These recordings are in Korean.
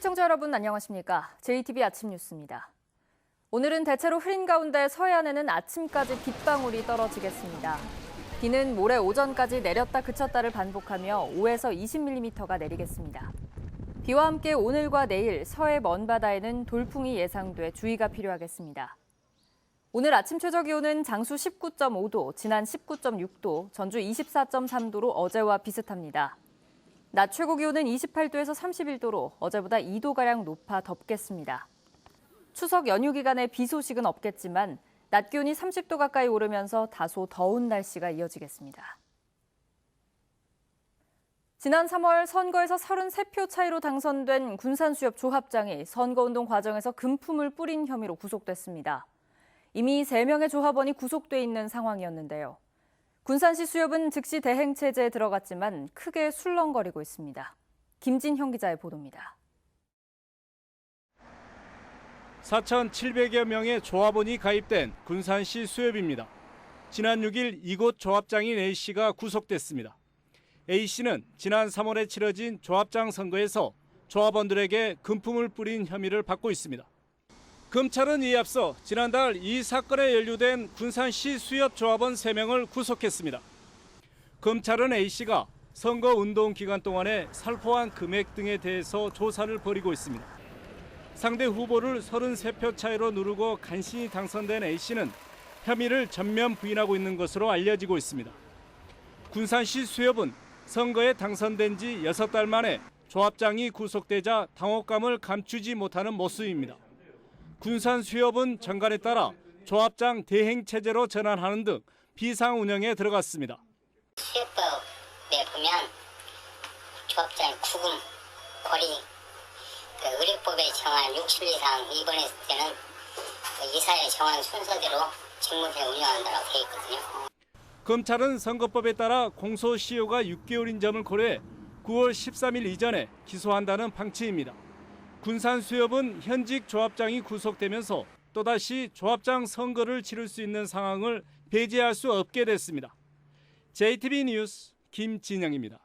시청자 여러분 안녕하십니까? JTB 아침 뉴스입니다. 오늘은 대체로 흐린 가운데 서해안에는 아침까지 빗방울이 떨어지겠습니다. 비는 모레 오전까지 내렸다 그쳤다를 반복하며 5에서 20mm가 내리겠습니다. 비와 함께 오늘과 내일 서해 먼바다에는 돌풍이 예상돼 주의가 필요하겠습니다. 오늘 아침 최저기온은 장수 19.5도, 진안 19.6도, 전주 24.3도로 어제와 비슷합니다. 낮 최고기온은 28도에서 31도로 어제보다 2도가량 높아 덥겠습니다. 추석 연휴 기간에 비 소식은 없겠지만 낮 기온이 30도 가까이 오르면서 다소 더운 날씨가 이어지겠습니다. 지난 3월 선거에서 33표 차이로 당선된 군산수협 조합장이 선거운동 과정에서 금품을 뿌린 혐의로 구속됐습니다. 이미 3명의 조합원이 구속돼 있는 상황이었는데요. 군산시 수협은 즉시 대행 체제에 들어갔지만 크게 술렁거리고 있습니다. 김진형 기자의 보도입니다. 4,700여 명의 조합원이 가입된 군산시 수협입니다. 지난 6일 이곳 조합장인 A씨가 구속됐습니다. A씨는 지난 3월에 치러진 조합장 선거에서 조합원들에게 금품을 뿌린 혐의를 받고 있습니다. 검찰은 이에 앞서 지난달 이 사건에 연루된 군산시 수협 조합원 3명을 구속했습니다. 검찰은 A씨가 선거운동 기간 동안에 살포한 금액 등에 대해서 조사를 벌이고 있습니다. 상대 후보를 33표 차이로 누르고 간신히 당선된 A씨는 혐의를 전면 부인하고 있는 것으로 알려지고 있습니다. 군산시 수협은 선거에 당선된 지 6달 만에 조합장이 구속되자 당혹감을 감추지 못하는 모습입니다. 군산수협은 정관에 따라 조합장 대행 체제로 전환하는 등 비상 운영에 들어갔습니다. 수협법에 보면 조합장의 구금, 거리, 의료법에 정한 60일 이상 입원했을 때는 이사에 정한 순서대로 직무대 운영한다고 되어 있거든요. 검찰은 선거법에 따라 공소시효가 6개월인 점을 고려해 9월 13일 이전에 기소한다는 방침입니다. 군산수협은 현직 조합장이 구속되면서 또다시 조합장 선거를 치를 수 있는 상황을 배제할 수 없게 됐습니다. JTB 뉴스 김진영입니다.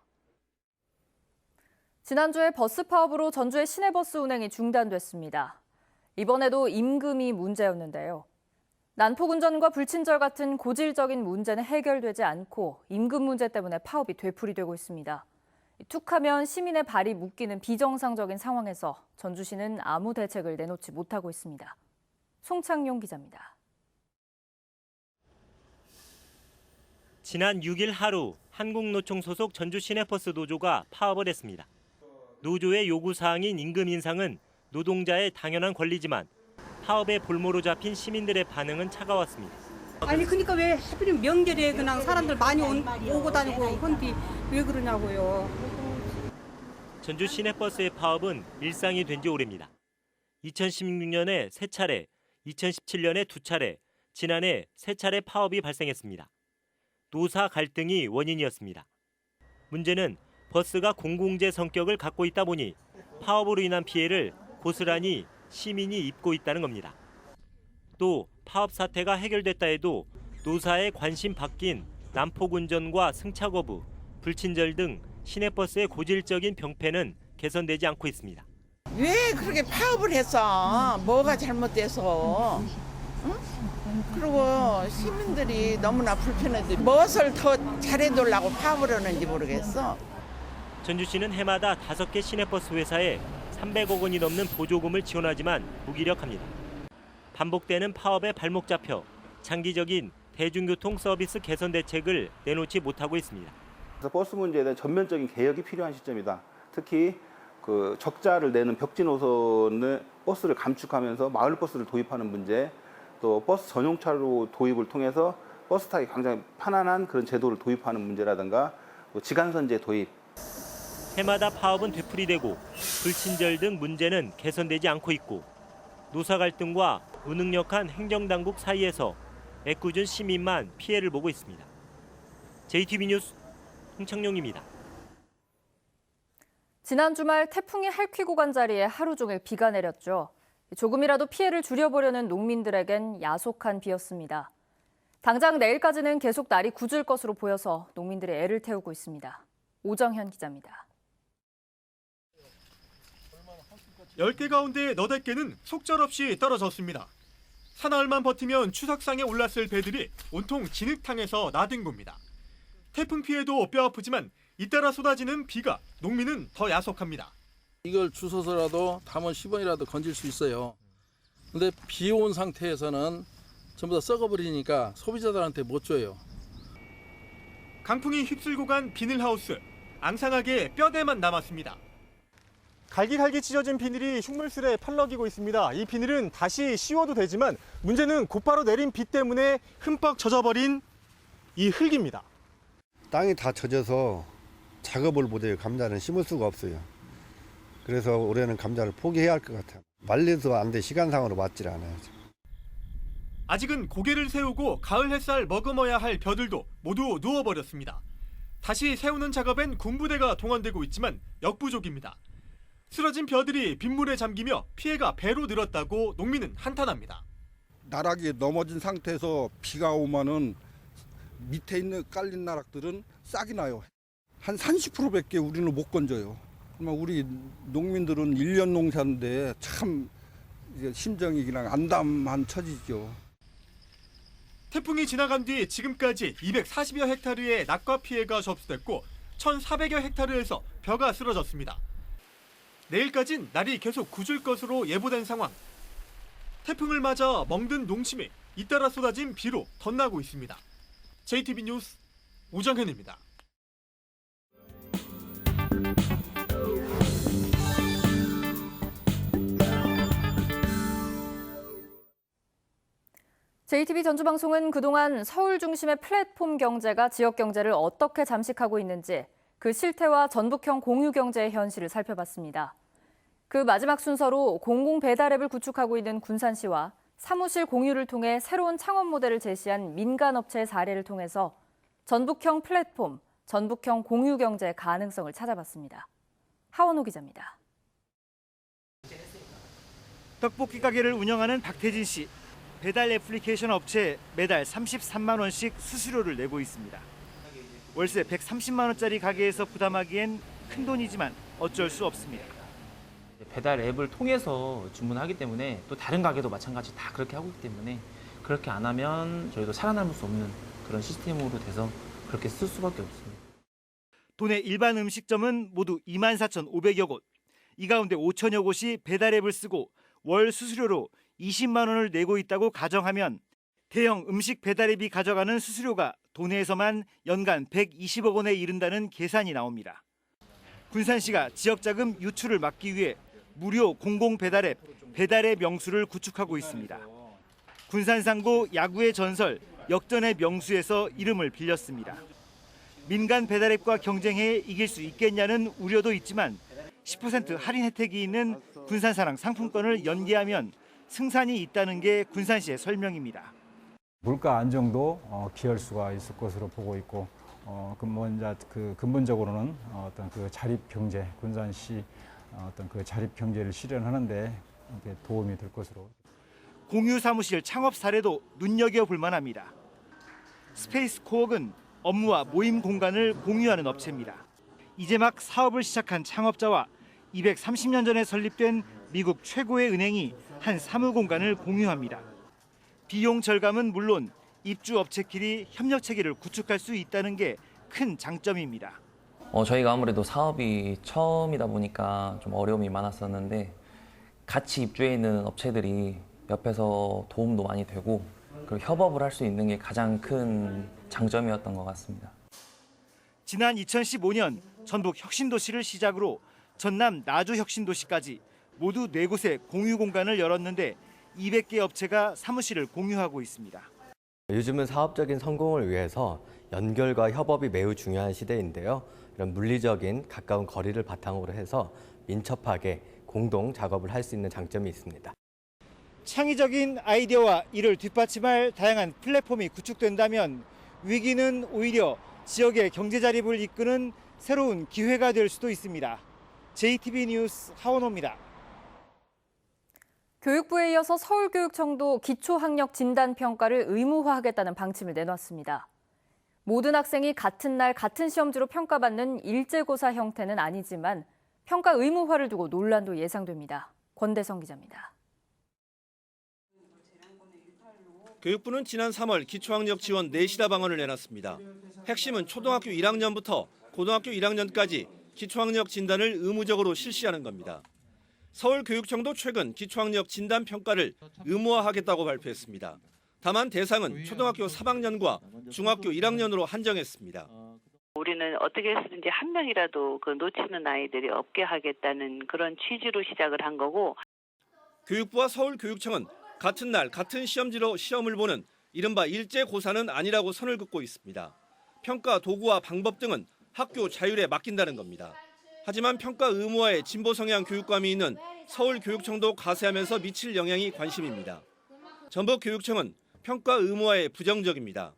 지난주에 버스 파업으로 전주의 시내버스 운행이 중단됐습니다. 이번에도 임금이 문제였는데요. 난폭운전과 불친절 같은 고질적인 문제는 해결되지 않고 임금 문제 때문에 파업이 되풀이되고 있습니다. 툭하면 시민의 발이 묶이는 비정상적인 상황에서 전주시는 아무 대책을 내놓지 못하고 있습니다. 송창용 기자입니다. 지난 6일 하루 한국노총 소속 전주 시내버스 노조가 파업을 했습니다. 노조의 요구사항인 임금 인상은 노동자의 당연한 권리지만 파업의 볼모로 잡힌 시민들의 반응은 차가웠습니다. 아니 그러니까 왜 하필이면 명절에 그냥 사람들 많이 오고 다니고 헌디 왜 그러냐고요. 전주 시내버스의 파업은 일상이 된 지 오래입니다. 2016년에 3차례, 2017년에 2차례, 지난해 3차례 파업이 발생했습니다. 노사 갈등이 원인이었습니다. 문제는 버스가 공공재 성격을 갖고 있다 보니 파업으로 인한 피해를 고스란히 시민이 입고 있다는 겁니다. 또 파업 사태가 해결됐다 해도 노사의 관심 바뀐 난폭운전과 승차 거부, 불친절 등 시내버스의 고질적인 병폐는 개선되지 않고 있습니다. 왜 그렇게 파업을 했어? 뭐가 잘못돼서? 응? 그리고 시민들이 너무나 불편해도 무엇을 더 잘해달라고 파업을 하는지 모르겠어. 전주시는 해마다 5개 시내버스 회사에 300억 원이 넘는 보조금을 지원하지만 무기력합니다. 반복되는 파업에 발목 잡혀 장기적인 대중교통 서비스 개선 대책을 내놓지 못하고 있습니다. 버스 문제에 대한 전면적인 개혁이 필요한 시점이다. 특히 그 적자를 내는 벽지 노선의 버스를 감축하면서 마을 버스를 도입하는 문제, 또 버스 전용차로 도입을 통해서 버스 타기 굉장히 편안한 그런 제도를 도입하는 문제라든가 지간선제 도입. 해마다 파업은 되풀이되고 불친절 등 문제는 개선되지 않고 있고 노사 갈등과 무능력한 행정당국 사이에서 애꿎은 시민만 피해를 보고 있습니다. JTB 뉴스 홍창용입니다. 지난 주말 태풍이 핥히고 간 자리에 하루 종일 비가 내렸죠. 조금이라도 피해를 줄여보려는 농민들에겐 야속한 비였습니다. 당장 내일까지는 계속 날이 굳을 것으로 보여서 농민들이 애를 태우고 있습니다. 오정현 기자입니다. 10개 가운데 8개는 속절없이 떨어졌습니다. 사나흘만 버티면 추석상에 올랐을 배들이 온통 진흙탕에서 나뒹굽니다. 태풍 피해도 뼈아프지만 잇따라 쏟아지는 비가 농민은 더 야속합니다. 이걸 주워서라도 담원 10원이라도 건질 수 있어요. 근데 비 온 상태에서는 전부 다 썩어버리니까 소비자들한테 못 줘요. 강풍이 휩쓸고 간 비닐하우스, 앙상하게 뼈대만 남았습니다. 갈기갈기 찢어진 비닐이 흉물술에 펄럭이고 있습니다. 이 비닐은 다시 씌워도 되지만 문제는 곧바로 내린 비 때문에 흠뻑 젖어버린 이 흙입니다. 땅이 다 젖어서 작업을 못해요. 감자는 심을 수가 없어요. 그래서 올해는 감자를 포기해야 할 것 같아요. 말려서 안 돼. 시간상으로 맞질 않아요. 아직은 고개를 세우고 가을 햇살 머금어야 할 벼들도 모두 누워버렸습니다. 다시 세우는 작업엔 군부대가 동원되고 있지만 역부족입니다. 쓰러진 벼들이 빗물에 잠기며 피해가 배로 늘었다고 농민은 한탄합니다. 나락이 넘어진 상태에서 비가 오면은 밑에 있는 깔린 나락들은 싹이 나요. 한 30%밖에 우리는 못 건져요. 우리 농민들은 1년 농사인데 참 심정이 그냥 안담한 처지죠. 태풍이 지나간 뒤 지금까지 240여 헥타르의 낙과 피해가 접수됐고 1,400여 헥타르에서 벼가 쓰러졌습니다. 내일까진 날이 계속 굳을 것으로 예보된 상황. 태풍을 맞아 멍든 농심이 잇따라 쏟아진 비로 덧나고 있습니다. JTB 뉴스 우정현입니다. JTB 전주방송은 그동안 서울 중심의 플랫폼 경제가 지역 경제를 어떻게 잠식하고 있는지 그 실태와 전북형 공유경제의 현실을 살펴봤습니다. 그 마지막 순서로 공공 배달 앱을 구축하고 있는 군산시와 사무실 공유를 통해 새로운 창업 모델을 제시한 민간업체의 사례를 통해서 전북형 플랫폼, 전북형 공유경제의 가능성을 찾아봤습니다. 하원호 기자입니다. 떡볶이 가게를 운영하는 박태진 씨. 배달 애플리케이션 업체에 매달 33만 원씩 수수료를 내고 있습니다. 월세 130만 원짜리 가게에서 부담하기엔 큰 돈이지만 어쩔 수 없습니다. 배달 앱을 통해서 주문하기 때문에 또 다른 가게도 마찬가지 다 그렇게 하고 있기 때문에 그렇게 안 하면 저희도 살아남을 수 없는 그런 시스템으로 돼서 그렇게 쓸 수밖에 없습니다. 도내 일반 음식점은 모두 24,500여 곳. 이 가운데 5천여 곳이 배달 앱을 쓰고 월 수수료로 20만 원을 내고 있다고 가정하면 대형 음식 배달 앱이 가져가는 수수료가 도내에서만 연간 120억 원에 이른다는 계산이 나옵니다. 군산시가 지역자금 유출을 막기 위해 무료 공공 배달 앱 배달의 명수를 구축하고 있습니다. 군산상고 야구의 전설 역전의 명수에서 이름을 빌렸습니다. 민간 배달 앱과 경쟁해 이길 수 있겠냐는 우려도 있지만 10% 할인 혜택이 있는 군산사랑 상품권을 연계하면 승산이 있다는 게 군산시의 설명입니다. 물가 안정도 기할 수가 있을 것으로 보고 있고 근본적으로는 어떤 그 자립 경제, 군산시 어떤 그 자립 경제를 실현하는데 도움이 될 것으로. 공유 사무실 창업 사례도 눈여겨볼 만합니다. 스페이스 코웍은 업무와 모임 공간을 공유하는 업체입니다. 이제 막 사업을 시작한 창업자와 230년 전에 설립된 미국 최고의 은행이 한 사무 공간을 공유합니다. 비용 절감은 물론 입주 업체끼리 협력 체계를 구축할 수 있다는 게 큰 장점입니다. 저희가 아무래도 사업이 처음이다 보니까 좀 어려움이 많았었는데 같이 입주해 있는 업체들이 옆에서 도움도 많이 되고 그리고 협업을 할 수 있는 게 가장 큰 장점이었던 것 같습니다. 지난 2015년 전북 혁신도시를 시작으로 전남 나주 혁신도시까지 모두 4곳의 공유 공간을 열었는데 200개 업체가 사무실을 공유하고 있습니다. 요즘은 사업적인 성공을 위해서 연결과 협업이 매우 중요한 시대인데요. 이런 물리적인 가까운 거리를 바탕으로 해서 민첩하게 공동 작업을 할 수 있는 장점이 있습니다. 창의적인 아이디어와 이를 뒷받침할 다양한 플랫폼이 구축된다면 위기는 오히려 지역의 경제 자립을 이끄는 새로운 기회가 될 수도 있습니다. JTB 뉴스 하원호입니다. 교육부에 이어서 서울교육청도 기초학력 진단평가를 의무화하겠다는 방침을 내놨습니다. 모든 학생이 같은 날 같은 시험지로 평가받는 일제고사 형태는 아니지만 평가 의무화를 두고 논란도 예상됩니다. 권대성 기자입니다. 교육부는 지난 3월 기초학력 지원 내시다 방안을 내놨습니다. 핵심은 초등학교 1학년부터 고등학교 1학년까지 기초학력 진단을 의무적으로 실시하는 겁니다. 서울교육청도 최근 기초학력 진단 평가를 의무화하겠다고 발표했습니다. 다만 대상은 초등학교 3학년과 중학교 1학년으로 한정했습니다. 우리는 어떻게 해서든지 한 명이라도 놓치는 아이들이 없게 하겠다는 그런 취지로 시작을 한 거고. 교육부와 서울교육청은 같은 날 같은 시험지로 시험을 보는 이른바 일제고사는 아니라고 선을 긋고 있습니다. 평가 도구와 방법 등은 학교 자율에 맡긴다는 겁니다. 하지만 평가 의무화에 진보 성향 교육감이 있는 서울교육청도 가세하면서 미칠 영향이 관심입니다. 전북교육청은 평가 의무화에 부정적입니다.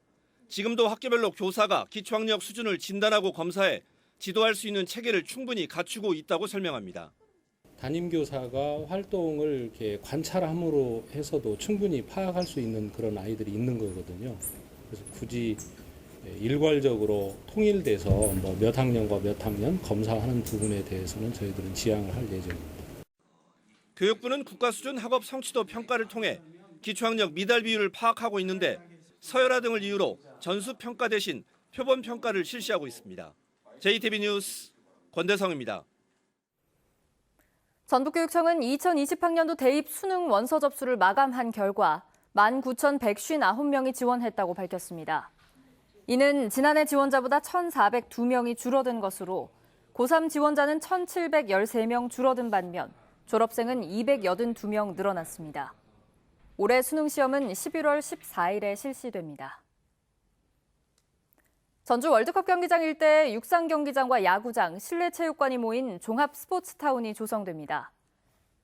지금도 학교별로 교사가 기초학력 수준을 진단하고 검사해 지도할 수 있는 체계를 충분히 갖추고 있다고 설명합니다. 담임교사가 활동을 이렇게 관찰함으로 해서도 충분히 파악할 수 있는 그런 아이들이 있는 거거든요. 그래서 굳이 일괄적으로 통일돼서 몇 학년과 몇 학년 검사하는 부분에 대해서는 저희들은 지양을 할 예정입니다. 교육부는 국가 수준 학업 성취도 평가를 통해 기초학력 미달 비율을 파악하고 있는데 서열화 등을 이유로 전수 평가 대신 표본 평가를 실시하고 있습니다. JTB 뉴스 권대성입니다. 전북교육청은 2020학년도 대입 수능 원서 접수를 마감한 결과 19,159명이 지원했다고 밝혔습니다. 이는 지난해 지원자보다 1,402명이 줄어든 것으로 고3 지원자는 1,713명 줄어든 반면 졸업생은 282명 늘어났습니다. 올해 수능 시험은 11월 14일에 실시됩니다. 전주 월드컵 경기장 일대에 육상 경기장과 야구장, 실내 체육관이 모인 종합 스포츠타운이 조성됩니다.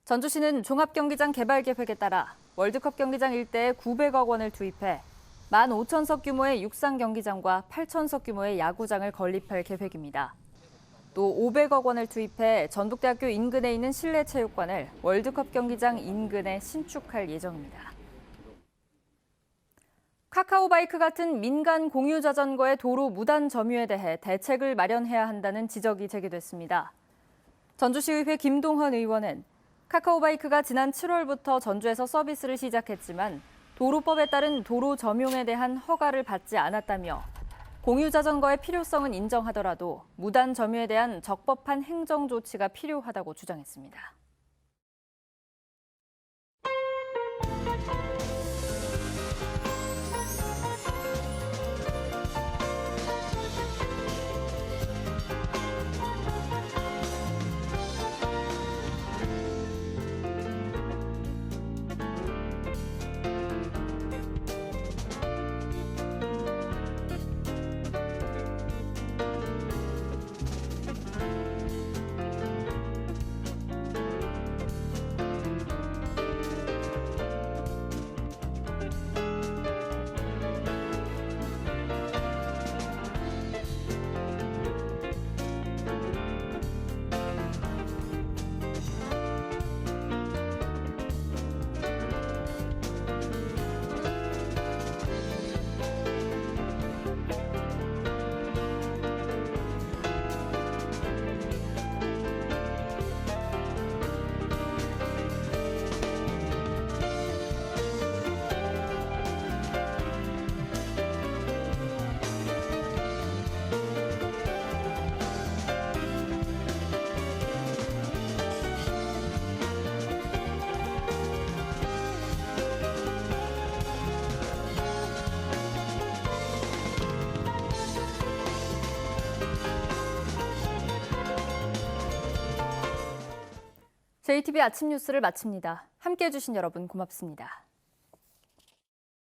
전주시는 종합 경기장 개발 계획에 따라 월드컵 경기장 일대에 900억 원을 투입해 15,000석 규모의 육상 경기장과 8,000석 규모의 야구장을 건립할 계획입니다. 또 500억 원을 투입해 전북대학교 인근에 있는 실내 체육관을 월드컵 경기장 인근에 신축할 예정입니다. 카카오바이크 같은 민간 공유 자전거의 도로 무단 점유에 대해 대책을 마련해야 한다는 지적이 제기됐습니다. 전주시의회 김동헌 의원은 카카오바이크가 지난 7월부터 전주에서 서비스를 시작했지만 도로법에 따른 도로 점용에 대한 허가를 받지 않았다며 공유 자전거의 필요성은 인정하더라도 무단 점유에 대한 적법한 행정 조치가 필요하다고 주장했습니다. JTB 아침 뉴스를 마칩니다. 함께해 주신 여러분 고맙습니다.